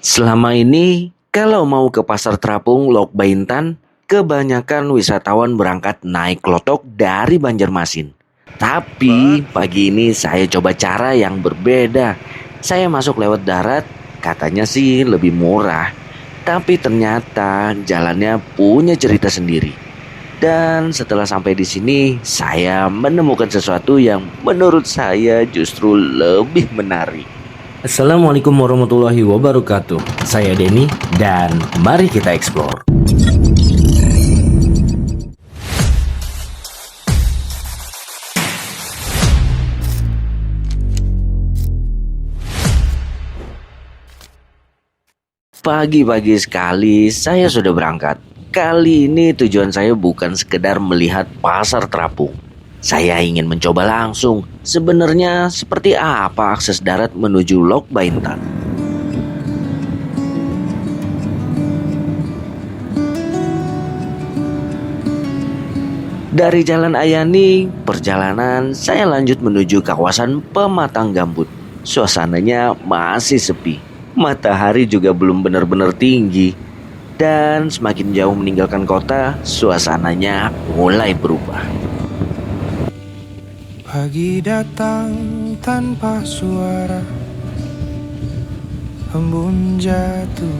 Selama ini, kalau mau ke Pasar Terapung Lok Baintan, kebanyakan wisatawan berangkat naik klotok dari Banjarmasin. Tapi pagi ini saya coba cara yang berbeda. Saya masuk lewat darat, katanya sih lebih murah. Tapi ternyata jalannya punya cerita sendiri. Dan setelah sampai di sini, saya menemukan sesuatu yang menurut saya justru lebih menarik. Assalamualaikum warahmatullahi wabarakatuh. Saya Denny dan mari kita explore. Pagi-pagi sekali saya sudah berangkat. Kali ini tujuan saya bukan sekedar melihat pasar terapung. Saya ingin mencoba langsung sebenarnya seperti apa akses darat menuju Lok Baintan. Dari Jalan Ayani, perjalanan saya lanjut menuju kawasan Pematang Gambut. Suasananya masih sepi. Matahari juga belum benar-benar tinggi. Dan semakin jauh meninggalkan kota, suasananya mulai berubah. Pagi datang tanpa suara, embun jatuh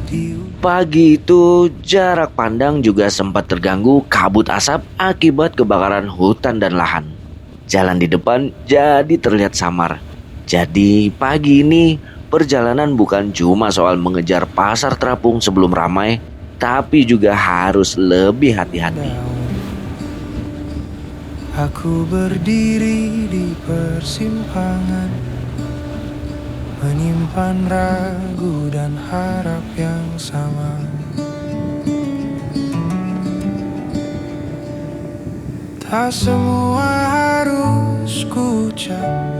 di... Pagi itu jarak pandang juga sempat terganggu kabut asap akibat kebakaran hutan dan lahan. Jalan di depan jadi terlihat samar. Jadi pagi ini perjalanan bukan cuma soal mengejar pasar terapung sebelum ramai, tapi juga harus lebih hati-hati. Aku berdiri di persimpangan, menyimpan ragu dan harap yang sama. Tak semua harus ku ucap.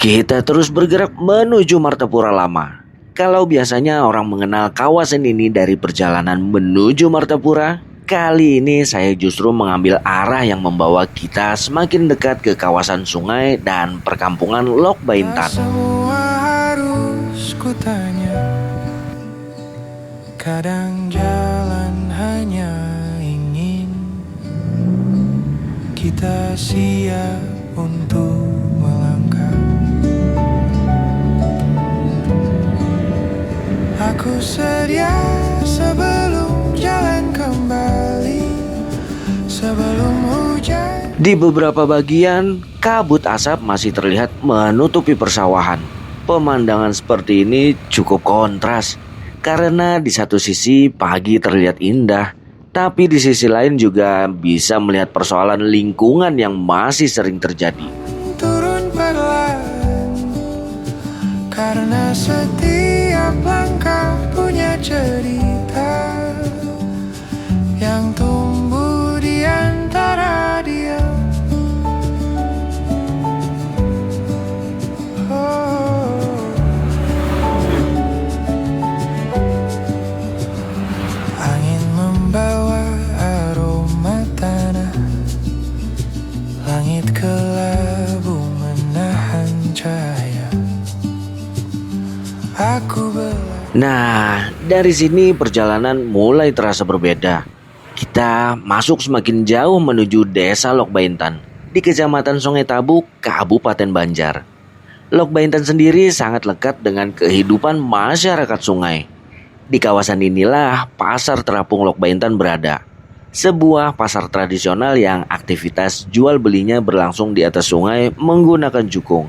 Kita terus bergerak menuju Martapura Lama. Kalau biasanya orang mengenal kawasan ini dari perjalanan menuju Martapura, kali ini saya justru mengambil arah yang membawa kita semakin dekat ke kawasan sungai dan perkampungan Lok Baintan. Tak semua harus ku tanya, kadang jalan hanya ingin kita siap untuk melangkah. Aku sedia sebelum jalan kembali, sebelum hujan. Di beberapa bagian, kabut asap masih terlihat menutupi persawahan. Pemandangan seperti ini cukup kontras, karena di satu sisi pagi terlihat indah, tapi di sisi lain juga bisa melihat persoalan lingkungan yang masih sering terjadi. Turun perlahan, karena setiap langkah punya cerita yang tumbuh di antara dia. Angin membawa aroma tanah, langit kelabu menahan cahaya. Nah, dari sini perjalanan mulai terasa berbeda. Kita masuk semakin jauh menuju desa Lok Baintan di Kecamatan Sungai Tabu, Kabupaten Banjar. Lok Baintan sendiri sangat lekat dengan kehidupan masyarakat sungai. Di kawasan inilah Pasar Terapung Lok Baintan berada. Sebuah pasar tradisional yang aktivitas jual belinya berlangsung di atas sungai menggunakan jukung.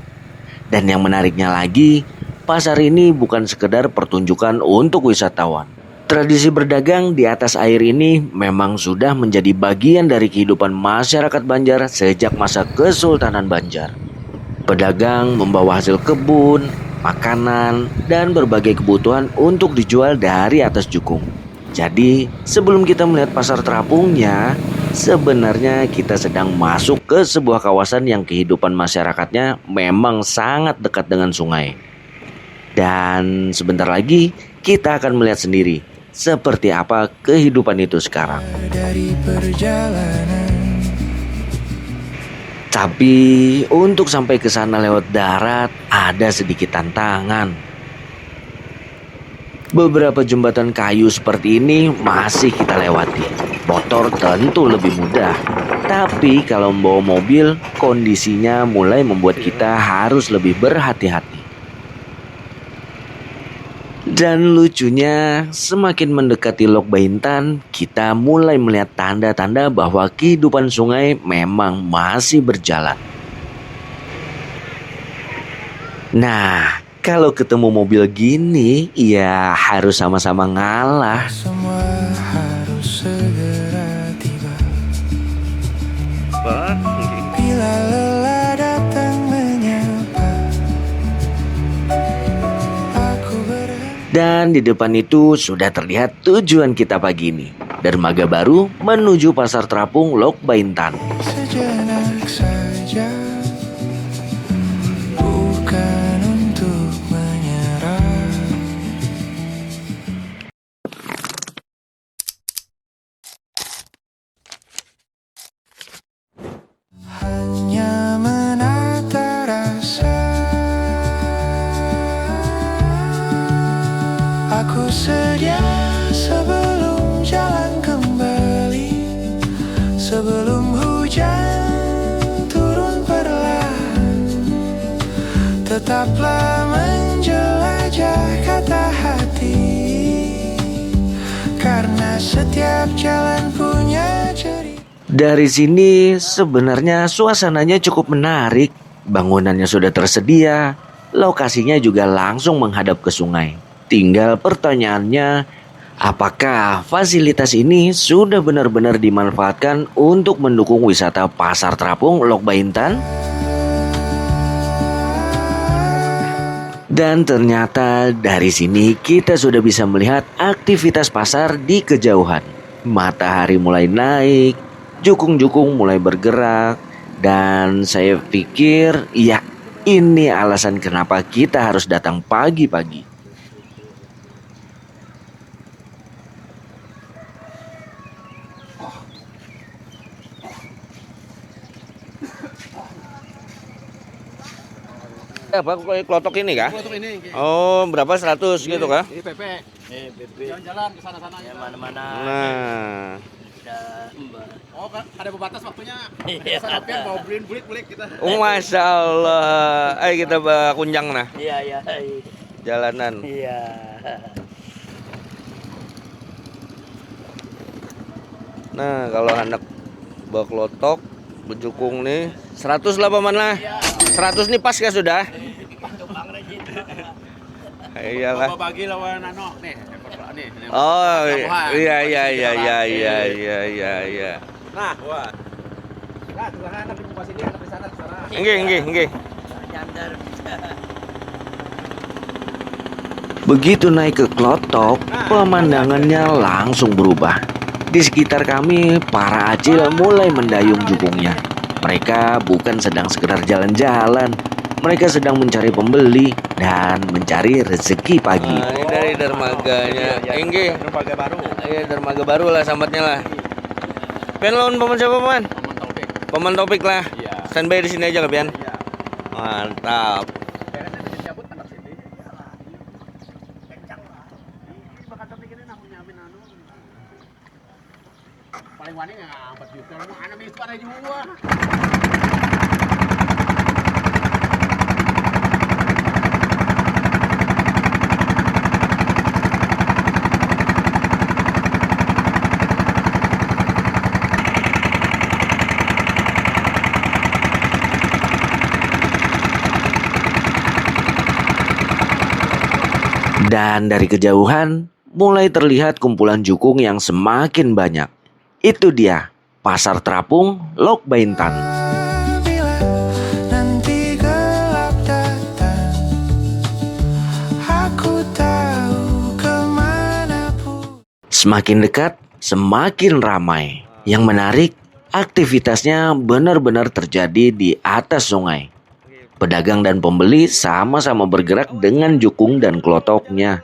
Dan yang menariknya lagi, pasar ini bukan sekedar pertunjukan untuk wisatawan. Tradisi berdagang di atas air ini memang sudah menjadi bagian dari kehidupan masyarakat Banjar sejak masa Kesultanan Banjar. Pedagang membawa hasil kebun, makanan, dan berbagai kebutuhan untuk dijual dari atas jukung. Jadi, sebelum kita melihat pasar terapungnya, sebenarnya kita sedang masuk ke sebuah kawasan yang kehidupan masyarakatnya memang sangat dekat dengan sungai. Dan sebentar lagi kita akan melihat sendiri seperti apa kehidupan itu sekarang. Dari perjalanan, Tapi untuk sampai ke sana lewat darat ada sedikit tantangan. Beberapa jembatan kayu seperti ini masih kita lewati. Motor tentu lebih mudah. Tapi kalau membawa mobil, kondisinya mulai membuat kita harus lebih berhati-hati. Dan lucunya, semakin mendekati Lok Baintan, kita mulai melihat tanda-tanda bahwa kehidupan sungai memang masih berjalan. Nah, kalau ketemu mobil gini, ya harus sama-sama ngalah. Semua harus segera tiba. Bila lelah datang menyapa, aku berhenti. Dan di depan itu sudah terlihat tujuan kita pagi ini. Dermaga baru menuju Pasar Terapung Lok Baintan. Sejenak saja, bukan untuk menyerah. Hanya menata rasa. Aku sedia sebelum jalan kembali, sebelum hujan turun perlahan. Tetaplah menjelajah kata hati, karena setiap jalan punya cerita. Dari sini sebenarnya suasananya cukup menarik. Bangunannya sudah tersedia, lokasinya juga langsung menghadap ke sungai. Tinggal pertanyaannya, apakah fasilitas ini sudah benar-benar dimanfaatkan untuk mendukung wisata Pasar Terapung Lok Baintan? Dan ternyata dari sini kita sudah bisa melihat aktivitas pasar di kejauhan. Matahari mulai naik, jukung-jukung mulai bergerak, dan saya pikir ya ini alasan kenapa kita harus datang pagi-pagi. Apa klotok ini kah? Klotok ini. Oh, berapa 100 gitu kah? Ini PP. Jalan-jalan ke sana-sana ya. Mana-mana. Nah, Oh, ada pembatas waktunya. Iya. Sana pian mau bulik-bulik kita. oh, Masya Allah. Ayo kita kunjang nah, Iya, iya. jalanan. Iya. Nah, kalau anak bawa klotok, bejukung nih 100 lah paman lah. 100 nih pas kah sudah? Iyalah. Bawa bagi lawan anu nih. Nih. Oh, Pelabuhan. iya iya iya iya iya iya iya iya. Nah, wah. Nah, sebelah anak di bawah sini, anak di sana, di sana. Nggih. Nyandar. Begitu naik ke klotok, pemandangannya langsung berubah. Di sekitar kami, para acil mulai mendayung jukungnya. Mereka bukan sedang sekedar jalan-jalan, mereka sedang mencari pembeli dan mencari rezeki pagi. Nah, ini dari dermaganya. Inggih. Dermaga baru. Iya, dermaga baru lah sambatnya lah. Pian lawan paman siapa paman? Paman Taufik. Paman Topik lah. Iya. Standby di sini aja kan Pian? Iya. Mantap. Beresnya bisa dicabut anak sini. Kencang lah. Ini bakal Taufik ini namanya Amin anu. Paling wani ngangkat juga. Anak itu ada juga. Dan dari kejauhan mulai terlihat kumpulan jukung yang semakin banyak. Itu dia, Pasar Terapung Lok Baintan. Bila nanti gelap datang, aku tahu kemanapun. Semakin dekat, semakin ramai. Yang menarik, aktivitasnya benar-benar terjadi di atas sungai. Pedagang dan pembeli sama-sama bergerak dengan jukung dan klotoknya.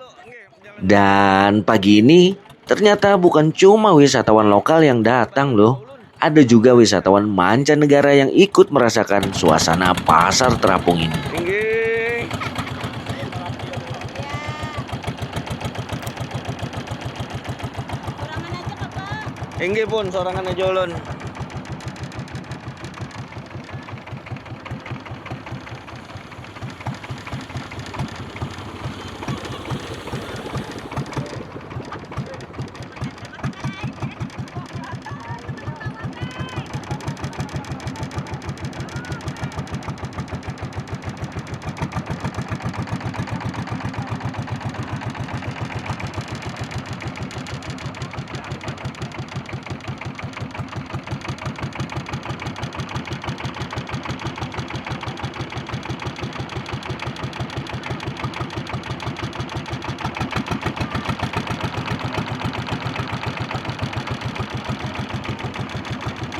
Dan pagi ini ternyata bukan cuma wisatawan lokal yang datang loh. Ada juga wisatawan mancanegara yang ikut merasakan suasana Pasar Terapung ini. Inggih pun sorangan aja ulun.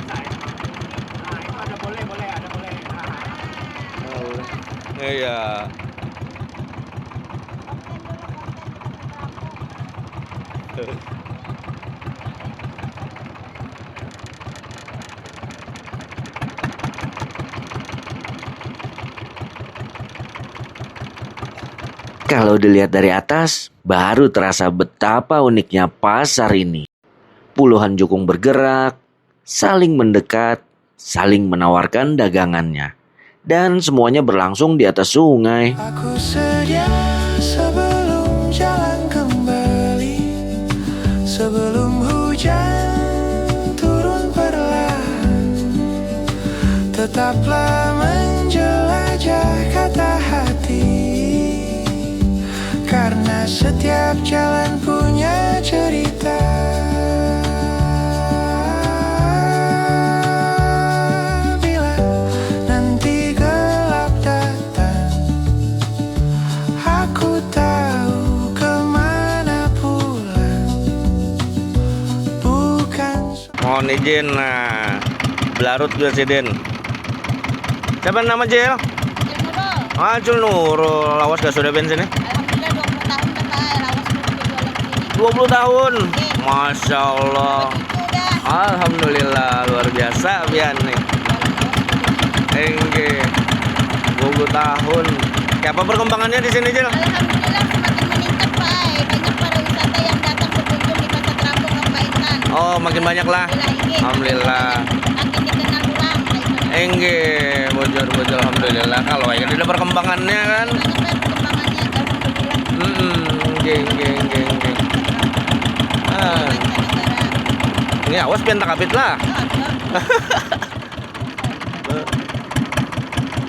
Nah, itu ada boleh, ada boleh. Nah. Iya. Kalau dilihat dari atas, baru terasa betapa uniknya pasar ini. Puluhan jukung bergerak, saling mendekat, saling menawarkan dagangannya. Dan semuanya berlangsung di atas sungai. Aku sedia sebelum jalan kembali, sebelum hujan turun perlahan. Tetaplah menjelajah kata hati, karena setiap jalan punya cerita. Bila nanti gelap datang, aku tahu kemana pulang. Bukan Mohon izin, nah, Belarut Presiden. Siapa nama Jel? Acul Nurul, lawas gak sudah bensin ya? Alhamdulillah 20 tahun Bapak lawas berjualan di sini. 20 tahun, Masya Allah. Itu udah Alhamdulillah, luar biasa Bian nih. Enggak, 20 tahun. Ya, apa perkembangannya di sini Jel? Alhamdulillah semakin meningkat Pak. Banyak pariwisata yang datang berkunjung di Pasar Terapung Kepaitan. Oh, makin banyak lah. Alhamdulillah. Makin dikenal ulang Pak itu. Enggak, bocor-bocor Alhamdulillah. Kalau kayak ada perkembangannya kan. Banyak Pak perkembangannya Alhamdulillah. Enggak. Ah, Mancanegara. ini awas pian takapit lah.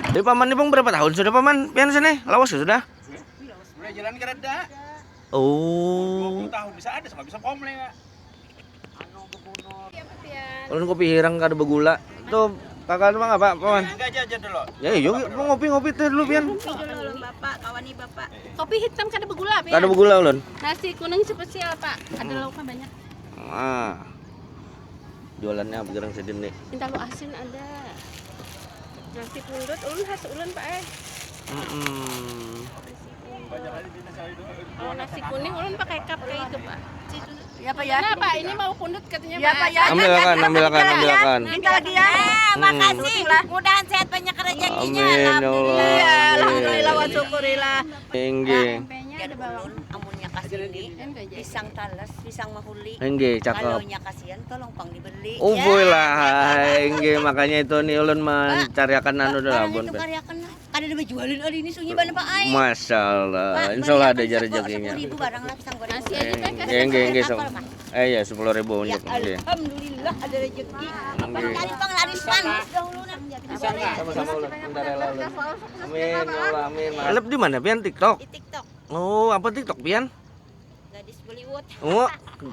Jadi paman ini bang berapa tahun sudah paman? Pian sini, lawas ya sudah. Mulai jalan kereta. Oh, 20 tahun bisa ada, sama bisa komle nggak? ulun kopi hirang kada begula. Tuh kakak bang apa paman? Enggak aja dulu. Ya yuk lu ngopi teh dulu pian. Kopi dulu Bapak, kawani Bapak. Kopi hitam kada bergula Pak. Kada begula ulun. Nasi kuning spesial Pak. Ada lauknya banyak. Ah. Jualannya apa gerang sedin nih? Minta lu asin ada. Nasi pundut ulun khas ulun Pak Kalau nasi kuning ulun pakai cup kayak itu Pak. Ya Pak ya. Nah Pak ini mau pundut katanya Ya, Pak. Pak, ya. Ambilkan. Minta lagi ya. Makasih. Mudahan sehat banyak rezekinya. Amin, ya Allah. Alhamdulillah wa syukurillah. Enggak. Tempenya ada bawang. Amunnya kasih ini, pisang talas, pisang mahuli. Enggak, cakep. Kalau nya kasihan tolong pang dibeli. Oh boy lah, enggak makanya itu nih ulun mencariakan anu dah Barang abon. itu karyakan lah. Kada ada jualin hari ini sunyi bana Pak ai. Masya Allah, insya Allah ada rezekinya. 10.000 barang lah pisang goreng. Nasi aja Pak. Enggak. Ya 10.000 Ya unjuk. Enggak. alhamdulillah ada rezeki. Enggak. Cari pang laris panas dahulu nak. Sama-sama ulun, bentar rela ulun. Amin, ya Allah, amin. Alep di mana pian TikTok? Di TikTok Oh, apa TikTok pian? gadis Bollywood. Oh,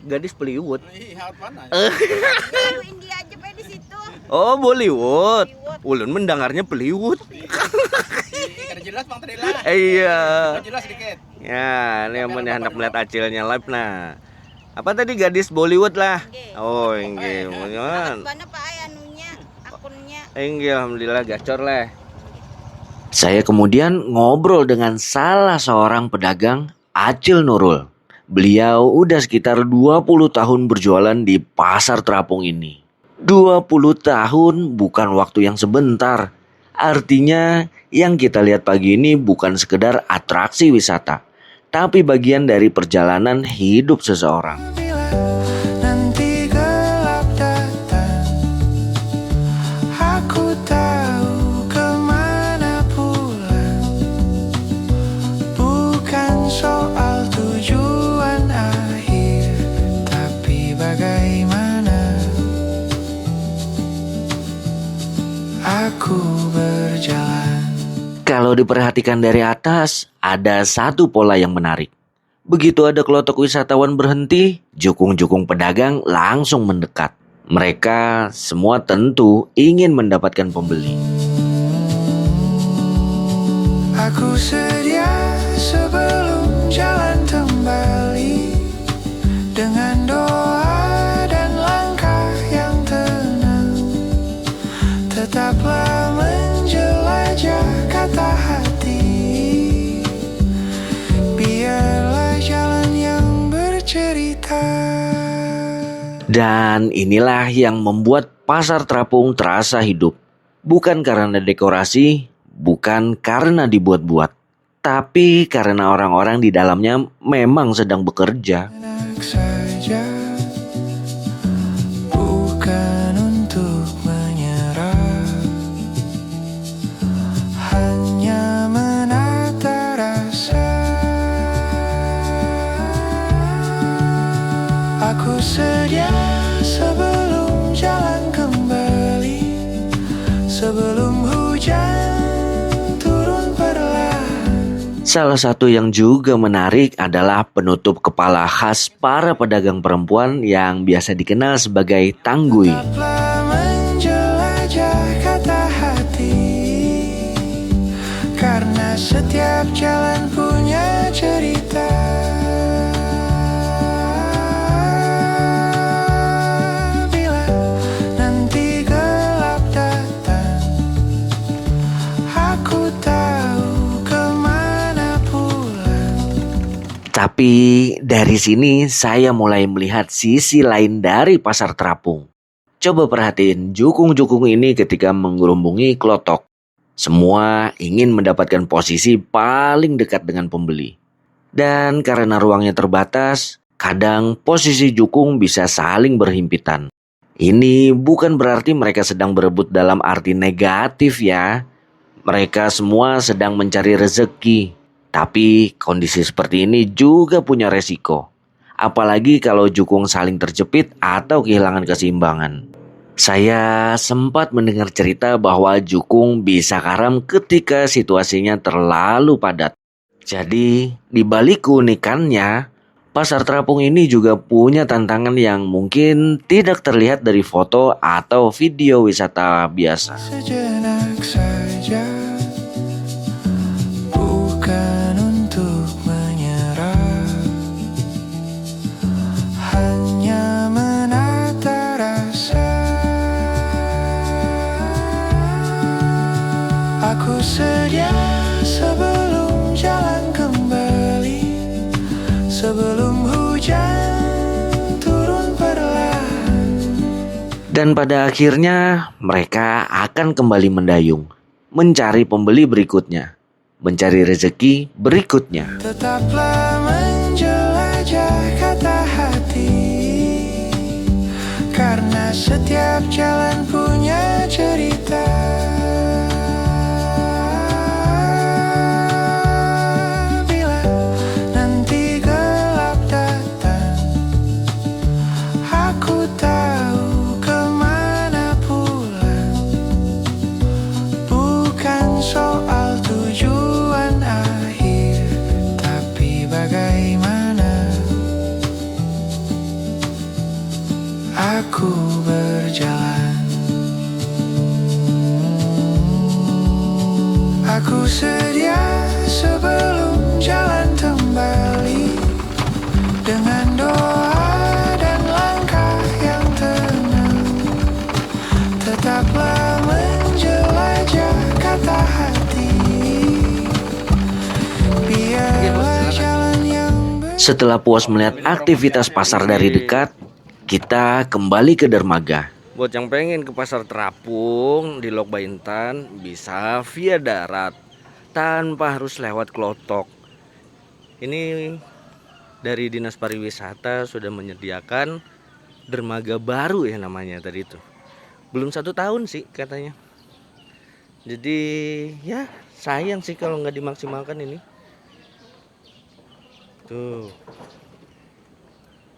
gadis Bollywood. Ih, haut mana? Lalu India aja Pak di situ. Oh, Bollywood. Ulun mendengarnya Bollywood. Kada jelas Bang tadi lah. Iya. Kada jelas sedikit. Ya, ini yang hendak melihat acilnya live nah. Apa tadi gadis Bollywood lah? Oh, enggak. Bana Pak ai anunya akunnya. Enggak, alhamdulillah gacor lah. Saya kemudian ngobrol dengan salah seorang pedagang, Acil Nurul. Beliau udah sekitar 20 tahun berjualan di pasar terapung ini. 20 tahun bukan waktu yang sebentar. Artinya yang kita lihat pagi ini bukan sekedar atraksi wisata, tapi bagian dari perjalanan hidup seseorang. bila nanti gelap soal tujuan akhir, tapi bagaimana aku berjalan. Kalau diperhatikan dari atas, ada satu pola yang menarik. Begitu ada kelotok wisatawan berhenti, jukung-jukung pedagang langsung mendekat. Mereka semua tentu ingin mendapatkan pembeli. Aku sedia sebelum jalan kembali, dengan doa dan langkah yang tenang. Tetaplah menjelajah kata hati, biarlah jalan yang bercerita. Dan inilah yang membuat pasar terapung terasa hidup. Bukan karena dekorasi, bukan karena dibuat-buat, tapi karena orang-orang di dalamnya memang sedang bekerja. Enak saja, bukan untuk menyerah, hanya menata rasa. Aku sedia sebelum jalan kembali, sebelum hujan turun perlahan. Salah satu yang juga menarik adalah penutup kepala khas para pedagang perempuan yang biasa dikenal sebagai tanggui. Tetaplah menjelajah kata hati, karena setiap jalan punya cerita. Bila nanti gelap datang, aku tahu kemana pulang. Tapi dari sini saya mulai melihat sisi lain dari pasar terapung. Coba perhatiin jukung-jukung ini ketika menggerombongi kelotok. Semua ingin mendapatkan posisi paling dekat dengan pembeli. Dan karena ruangnya terbatas, kadang posisi jukung bisa saling berhimpitan. Ini bukan berarti mereka sedang berebut dalam arti negatif ya. Mereka semua sedang mencari rezeki. Tapi kondisi seperti ini juga punya resiko. Apalagi kalau jukung saling terjepit atau kehilangan keseimbangan. Saya sempat mendengar cerita bahwa jukung bisa karam ketika situasinya terlalu padat. Jadi, di balik keunikannya, pasar terapung ini juga punya tantangan yang mungkin tidak terlihat dari foto atau video wisata biasa. Sejenak saja, bukan untuk menyerah, hanya menata rasa. Aku sedia sebelum jalan kembali, sebelum hujan turun perlahan. Dan pada akhirnya mereka akan kembali mendayung, mencari pembeli berikutnya, mencari rezeki berikutnya. Tetaplah menjelajah kata hati, karena setiap jalan punya cerita. Bila nanti gelap datang, aku tahu kemana pulang. Bukan soal tujuan akhir, tapi bagaimana aku berjalan. Aku sedia sebelum jalan kembali, dengan doa dan langkah yang tenang. Tetaplah menjelajah kata hati, biarlah jalan yang Setelah puas melihat aktivitas pasar dari dekat, kita kembali ke dermaga. Buat yang pengen ke pasar terapung di Lok Baintan, bisa via darat tanpa harus lewat Klotok. Ini dari Dinas Pariwisata sudah menyediakan dermaga baru ya namanya tadi itu. Belum 1 tahun sih katanya. Jadi ya sayang sih kalau nggak dimaksimalkan ini. Tuh.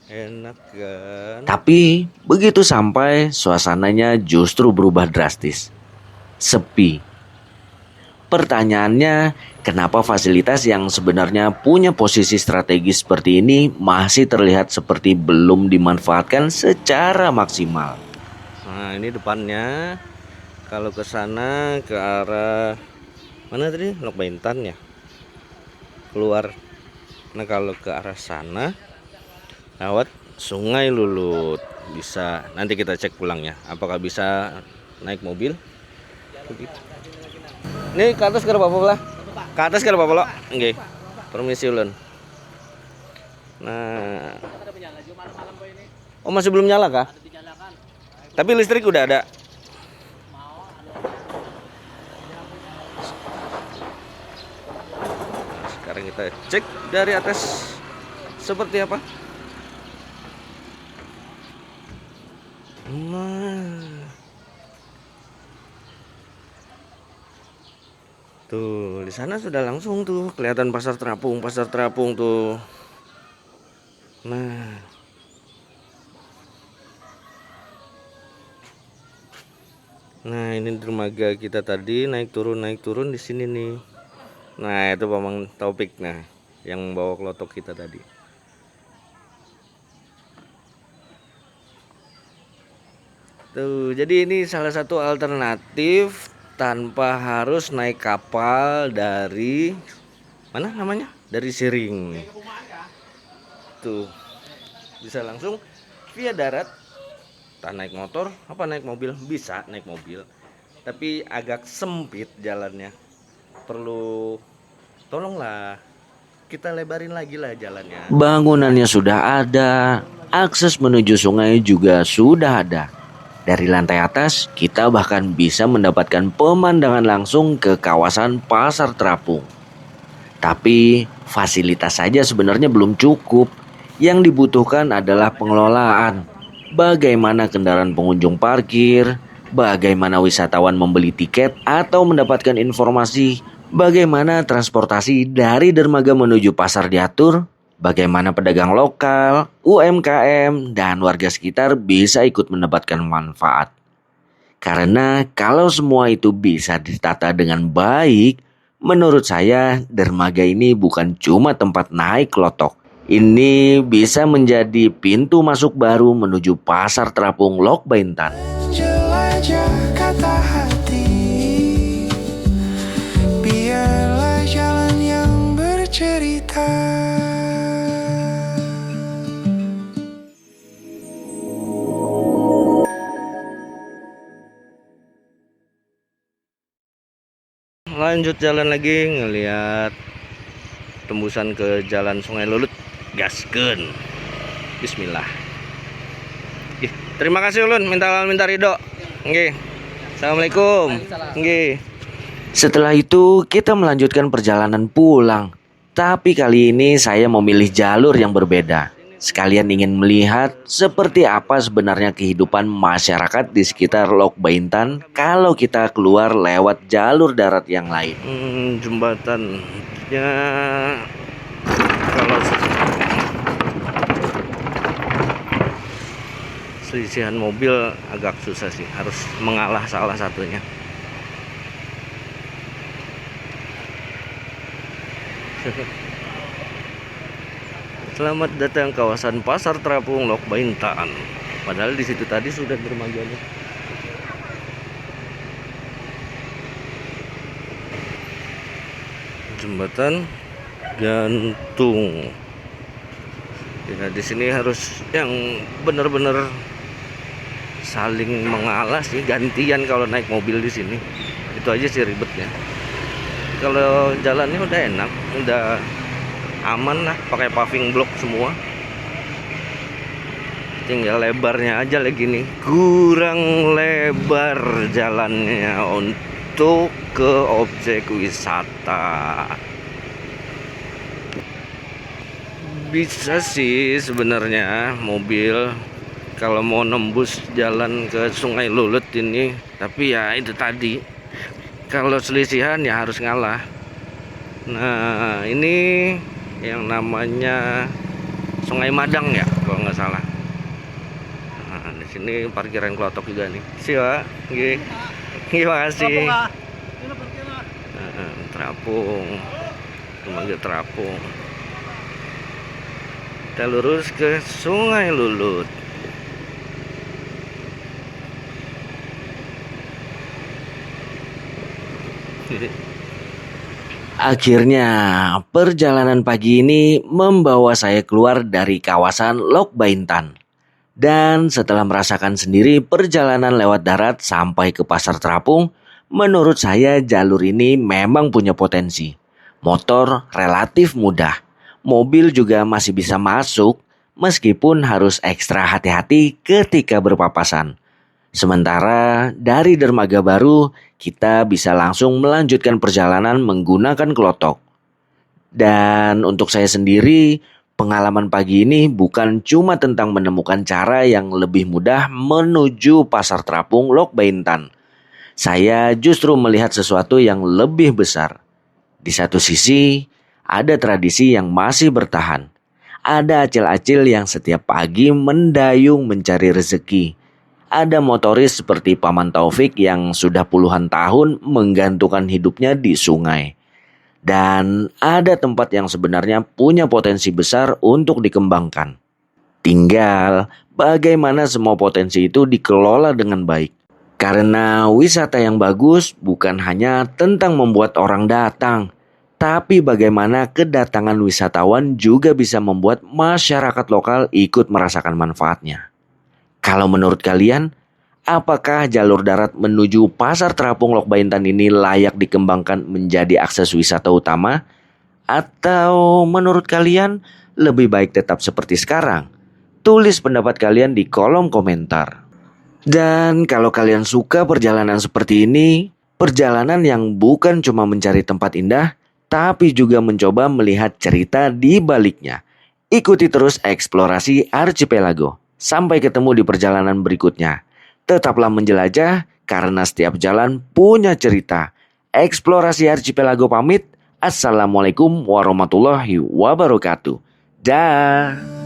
Enak kan? Tapi begitu sampai, suasananya justru berubah drastis. Sepi. Pertanyaannya, kenapa fasilitas yang sebenarnya punya posisi strategis seperti ini masih terlihat seperti belum dimanfaatkan secara maksimal? Nah, ini depannya. Kalau ke sana ke arah mana tadi? Lok Baintan ya. Keluar. Nah, kalau ke arah sana lewat Sungai Lulut. Bisa. Nanti kita cek pulangnya. Apakah bisa naik mobil? Begitu. Ini ke atas ke apa lah? Ke atas ke apa lo? Nggih. Permisi ulun. Nah. Oh, masih belum nyala kah? Tapi listrik udah ada. Nah, sekarang kita cek dari atas seperti apa. Nah. Tuh, di sana sudah langsung tuh kelihatan pasar terapung tuh. Nah. Nah, ini dermaga kita tadi naik turun di sini nih. Nah, itu Paman Taufik nah yang bawa kelotok kita tadi. Tuh, jadi ini salah satu alternatif tanpa harus naik kapal dari mana namanya? Dari Siring. Tuh. Bisa langsung via darat. Tak naik motor, apa naik mobil? Bisa naik mobil. Tapi agak sempit jalannya. Perlu tolonglah kita lebarin lagi lah jalannya. Bangunannya sudah ada, akses menuju sungai juga sudah ada. Dari lantai atas, kita bahkan bisa mendapatkan pemandangan langsung ke kawasan pasar terapung. Tapi fasilitas saja sebenarnya belum cukup. Yang dibutuhkan adalah pengelolaan. Bagaimana kendaraan pengunjung parkir, bagaimana wisatawan membeli tiket atau mendapatkan informasi, bagaimana transportasi dari dermaga menuju pasar diatur, bagaimana pedagang lokal, UMKM, dan warga sekitar bisa ikut mendapatkan manfaat. Karena kalau semua itu bisa ditata dengan baik, menurut saya dermaga ini bukan cuma tempat naik klotok. Ini bisa menjadi pintu masuk baru menuju pasar terapung Lok Baintan. Jelajah kata hati, biarlah jalan yang bercerita. Lanjut jalan lagi ngelihat tembusan ke jalan Sungai Lulut. Gaskeun. Bismillah. Ih, terima kasih ulun, minta ridho. Nggih. Assalamualaikum. Nggih. Setelah itu kita melanjutkan perjalanan pulang. Tapi kali ini saya memilih jalur yang berbeda. Sekalian ingin melihat seperti apa sebenarnya kehidupan masyarakat di sekitar Lok Baintan kalau kita keluar lewat jalur darat yang lain. Jembatannya kalau selisihan mobil agak susah sih, harus mengalah salah satunya. Selamat datang kawasan Pasar Terapung Lok Baintan. Padahal di situ tadi sudah dermaganya. Jembatan gantung. Ya, di sini harus yang benar-benar saling mengalah sih, gantian kalau naik mobil di sini. Itu aja sih ribetnya. Kalau jalannya udah enak, udah aman lah, pakai paving block semua. Tinggal lebarnya aja lagi nih, kurang lebar jalannya untuk ke objek wisata. Bisa sih sebenarnya mobil kalau mau nembus jalan ke Sungai Lulut ini, tapi ya itu tadi, kalau selisihan ya harus ngalah. Nah, ini yang namanya Sungai Madang ya kalau nggak salah. Nah, di sini parkiran klotok juga nih. Siapa? Terima kasih. Terapung. Dermaga terapung. Kita lurus ke Sungai Lulut. Akhirnya, perjalanan pagi ini membawa saya keluar dari kawasan Lok Baintan. Dan setelah merasakan sendiri perjalanan lewat darat sampai ke Pasar Terapung, menurut saya jalur ini memang punya potensi. Motor relatif mudah, mobil juga masih bisa masuk, meskipun harus ekstra hati-hati ketika berpapasan. Sementara dari dermaga baru, kita bisa langsung melanjutkan perjalanan menggunakan klotok. Dan untuk saya sendiri, pengalaman pagi ini bukan cuma tentang menemukan cara yang lebih mudah menuju Pasar Terapung Lok Baintan. Saya justru melihat sesuatu yang lebih besar. Di satu sisi, ada tradisi yang masih bertahan. Ada acil-acil yang setiap pagi mendayung mencari rezeki. Ada motoris seperti Paman Taufik yang sudah puluhan tahun menggantungkan hidupnya di sungai. Dan ada tempat yang sebenarnya punya potensi besar untuk dikembangkan. Tinggal bagaimana semua potensi itu dikelola dengan baik. Karena wisata yang bagus bukan hanya tentang membuat orang datang, tapi bagaimana kedatangan wisatawan juga bisa membuat masyarakat lokal ikut merasakan manfaatnya. Kalau menurut kalian, apakah jalur darat menuju Pasar Terapung Lok Baintan ini layak dikembangkan menjadi akses wisata utama? Atau menurut kalian lebih baik tetap seperti sekarang? Tulis pendapat kalian di kolom komentar. Dan kalau kalian suka perjalanan seperti ini, perjalanan yang bukan cuma mencari tempat indah, tapi juga mencoba melihat cerita di baliknya. Ikuti terus eksplorasi Archipelago. Sampai ketemu di perjalanan berikutnya. Tetaplah menjelajah karena setiap jalan punya cerita. Eksplorasi Archipelago pamit. Assalamualaikum warahmatullahi wabarakatuh. Dah.